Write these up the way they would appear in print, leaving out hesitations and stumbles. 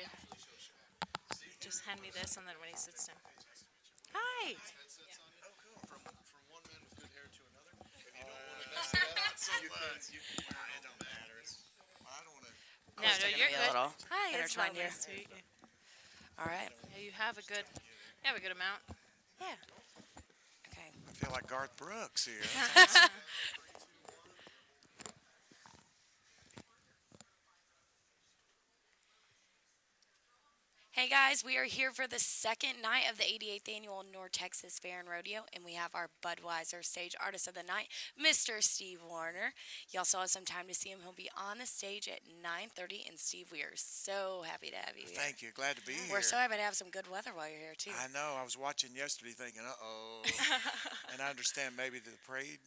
you. Just hand me this, and then when he sits down. Hi. From one man with good hair to another. If you don't want to mess it up so much, you can wear it. It don't matter. I don't want to. No, no, They're going to you're be a good. little Hi, it's intertwined here. nice to meet you. All right. Yeah, you have a good amount. Yeah. Okay. I feel like Garth Brooks here. Hey guys, we are here for the second night of the 88th annual North Texas Fair and Rodeo, and we have our Budweiser stage artist of the night, Mr. Steve Wariner. Y'all still have some time to see him. He'll be on the stage at 9:30. And Steve, we are so happy to have you here. Thank you. Glad to be here. We're so happy to have some good weather while you're here too. I know. I was watching yesterday thinking, uh-oh. And I understand maybe the parade,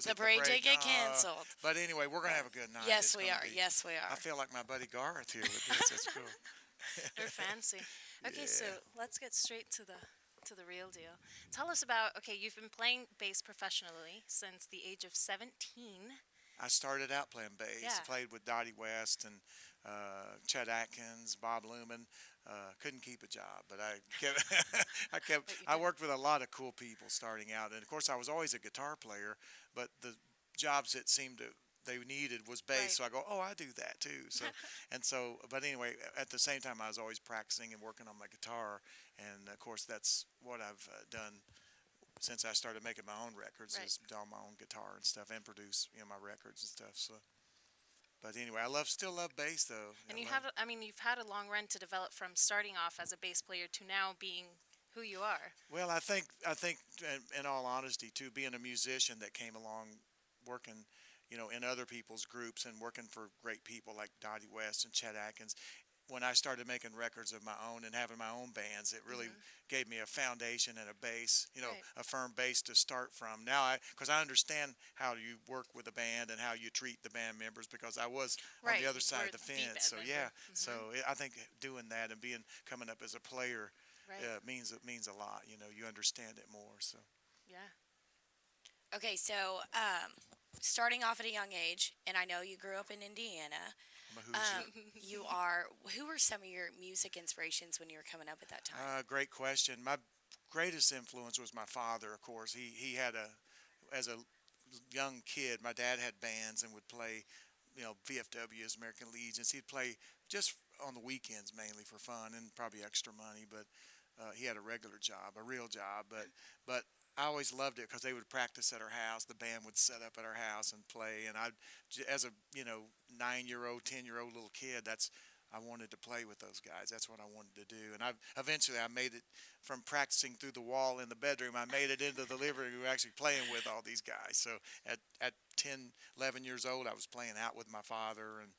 The parade did get canceled. But anyway, we're going to have a good night. Yes, It's we gonna are. be- Yes, we are. I feel like my buddy Garth here with this. It's cool. They're fancy. Okay, Yeah. so let's get straight to the real deal. Tell us about. Okay, you've been playing bass professionally since the age of 17. I started out playing bass. Yeah. Played with Dottie West and Chet Atkins, Bob Lumen. Couldn't keep a job, but I kept. But you I did. worked with a lot of cool people starting out, and of course I was always a guitar player. But the jobs that seemed to they needed was bass, Right. so I go, oh, I do that too. So and so, but anyway, at the same time I was always practicing and working on my guitar, and of course that's what I've done since I started making my own records Right. is do my own guitar and stuff and produce my records and stuff. So, but anyway, I still love bass though. And I you love- have, I mean, you've had a long run to develop from starting off as a bass player to now being who you are. Well, I think in all honesty too, being a musician that came along working, in other people's groups and working for great people like Dottie West and Chet Atkins. When I started making records of my own and having my own bands, it really gave me a foundation and a base, Right. a firm base to start from. Now, because I understand how you work with a band and how you treat the band members because I was on Right, the other you side were of the the band fence. So member. yeah, so I think doing that and coming up as a player Right. means a lot. You understand it more. So. Yeah. Okay, so starting off at a young age, and I know you grew up in Indiana. I'm a Hoosier. You are. Who were some of your music inspirations when you were coming up at that time? Great question. My greatest influence was my father, of course. He had as a young kid, my dad had bands and would play, VFWs, American Legions. He'd play just on the weekends mainly for fun and probably extra money, but he had a regular job, a real job. But I always loved it because they would practice at our house. The band would set up at our house and play. And as a 9-year-old, 10-year-old little kid, I wanted to play with those guys. That's what I wanted to do. And eventually I made it from practicing through the wall in the bedroom. I made it into the living room, actually playing with all these guys. So at 10, 11 years old, I was playing out with my father, and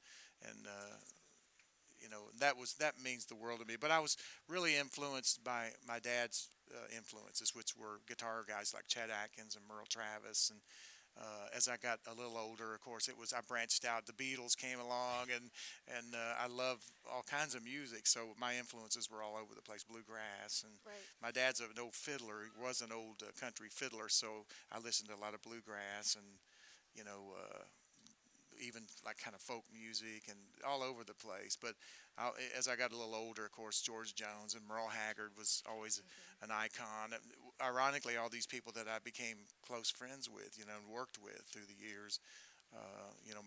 that means the world to me. But I was really influenced by my dad's influences, which were guitar guys like Chet Atkins and Merle Travis. And as I got a little older, of course, I branched out. The Beatles came along, and I love all kinds of music. So my influences were all over the place, bluegrass. And Right. my dad's an old fiddler. He was an old country fiddler, so I listened to a lot of bluegrass and you know. Even like kind of folk music and all over the place. But as I got a little older, of course, George Jones and Merle Haggard was always an icon. Ironically, all these people that I became close friends with, and worked with through the years,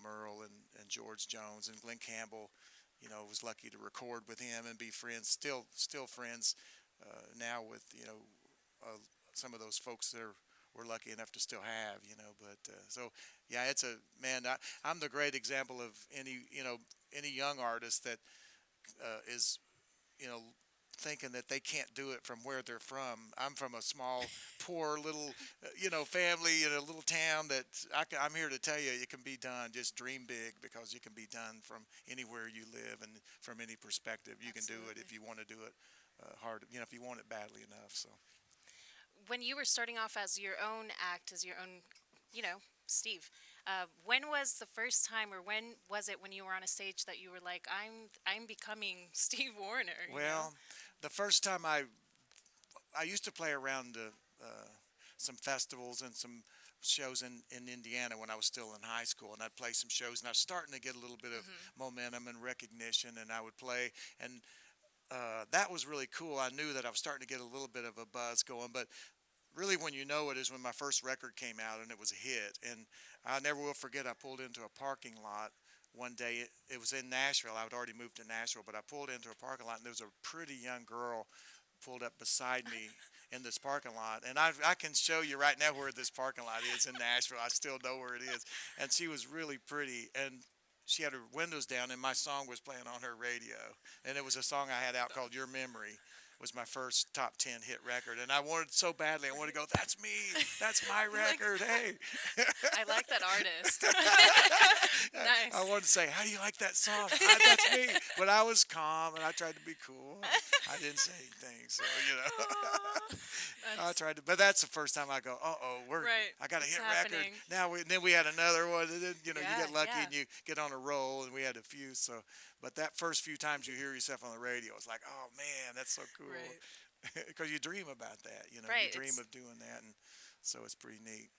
Merle and George Jones and Glenn Campbell, was lucky to record with him and be friends, still friends now with, some of those folks that we're lucky enough to still have, But so, yeah, it's man. I'm the great example of any young artist that is, you know, thinking that they can't do it from where they're from. I'm from a small, poor little, family in a little town that I'm here to tell you it can be done. Just dream big because it can be done from anywhere you live and from any perspective. You can do it if you want to do it hard. If you want it badly enough. So. When you were starting off as your own act, as your own, Steve, when was the first time, or when was it when you were on a stage that you were like, I'm becoming Steve Wariner? Well, the first time I used to play around some festivals and some shows in Indiana when I was still in high school, and I'd play some shows, and I was starting to get a little bit of momentum and recognition, and I would play, and that was really cool. I knew that I was starting to get a little bit of a buzz going, but really when you know it is when my first record came out and it was a hit. And I never will forget, I pulled into a parking lot one day. It was in Nashville. I had already moved to Nashville, but I pulled into a parking lot and there was a pretty young girl pulled up beside me in this parking lot. And I can show you right now where this parking lot is in Nashville. I still know where it is. And she was really pretty. And she had her windows down, and my song was playing on her radio. And it was a song I had out called Your Memory. Was my first top 10 hit record, and I wanted so badly. I wanted to go, that's me, that's my record. Hey, I like that artist. Nice. I wanted to say, how do you like that song? Ah, that's me. But I was calm, and I tried to be cool. I didn't say anything, so I tried to. But that's the first time I go, we're Right. I got a It's hit happening. record. Now and then we had another one. And then, you Yeah, get lucky yeah. and you get on a roll, and we had a few. So, but that first few times you hear yourself on the radio, it's like, oh man, that's so cool. Right. Because you dream about that, Right, you dream it's- of doing that, and so it's pretty neat.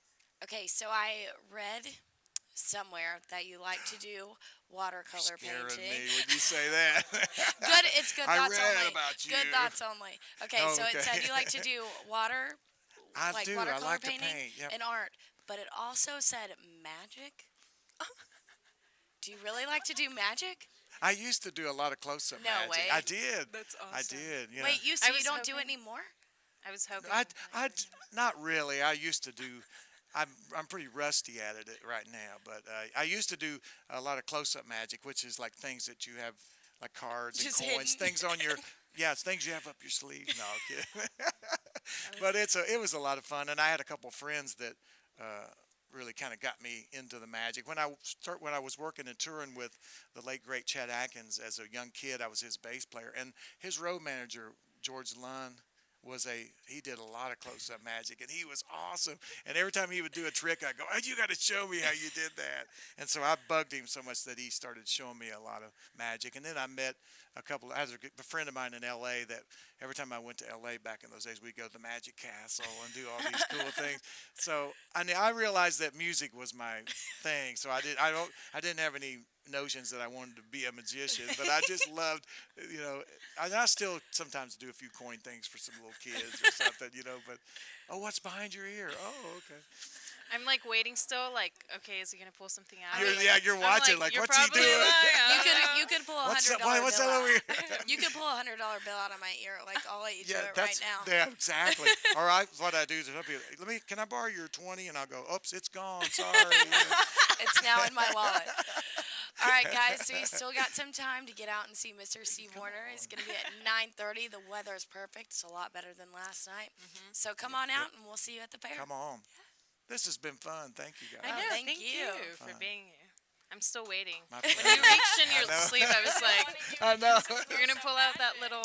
Okay, so I read somewhere that you like to do watercolor Scaring painting. me when you say that. Good, it's good I thoughts read only. about you. Good thoughts only. Okay, Oh, so it okay. said you like to do water, I like do. watercolor I like painting to paint. Yep. and art, but it also said magic. Do you really like to do magic? I used to do a lot of close-up No magic. way. I did. That's I awesome. did. Wait, you I so you was don't do it hoping- anymore? I was hoping. I not really. I used to do. I'm pretty rusty at it right now, but I used to do a lot of close-up magic, which is like things that you have, like cards and Just coins, hidden. things on your. Yeah, it's things you have up your sleeve. No, I'm kidding. But it was a lot of fun, and I had a couple friends that really kind of got me into the magic. When I was working and touring with the late great Chet Atkins as a young kid, I was his bass player, and his road manager George Lunn he did a lot of close-up magic, and he was awesome. And every time he would do a trick, I'd go, oh, you got to show me how you did that. And so I bugged him so much that he started showing me a lot of magic. And then I met I had a friend of mine in L.A. that every time I went to L.A. back in those days, we'd go to the Magic Castle and do all these cool things. So I realized that music was my thing. So I didn't have any notions that I wanted to be a magician, but I just loved, I still sometimes do a few coin things for some little kids or something, but, oh, what's behind your ear? Oh, okay. I'm like waiting still. Like, okay, is he gonna pull something out? You're I'm watching, like, you're what's he probably doing? Right, I You don't know. you could pull a What's $100 that, what's bill that over out. here? You could pull a $100 bill out of my ear. Like I'll let you do it right now. Yeah, exactly. All right, what I do is can I borrow your 20? And I'll go, oops, it's gone, sorry. It's now in my wallet. All right, guys. So we still got some time to get out and see Mr. Steve Wariner. It's going to be at 9:30. The weather is perfect. It's a lot better than last night. So come on out, and we'll see you at the fair. Come on. This has been fun. Thank you, guys. I know. thank Thank you. you for Fun. being here. I'm still waiting. My When pleasure. you reached in I your know. sleeve, I was like, I know. you're gonna pull out that little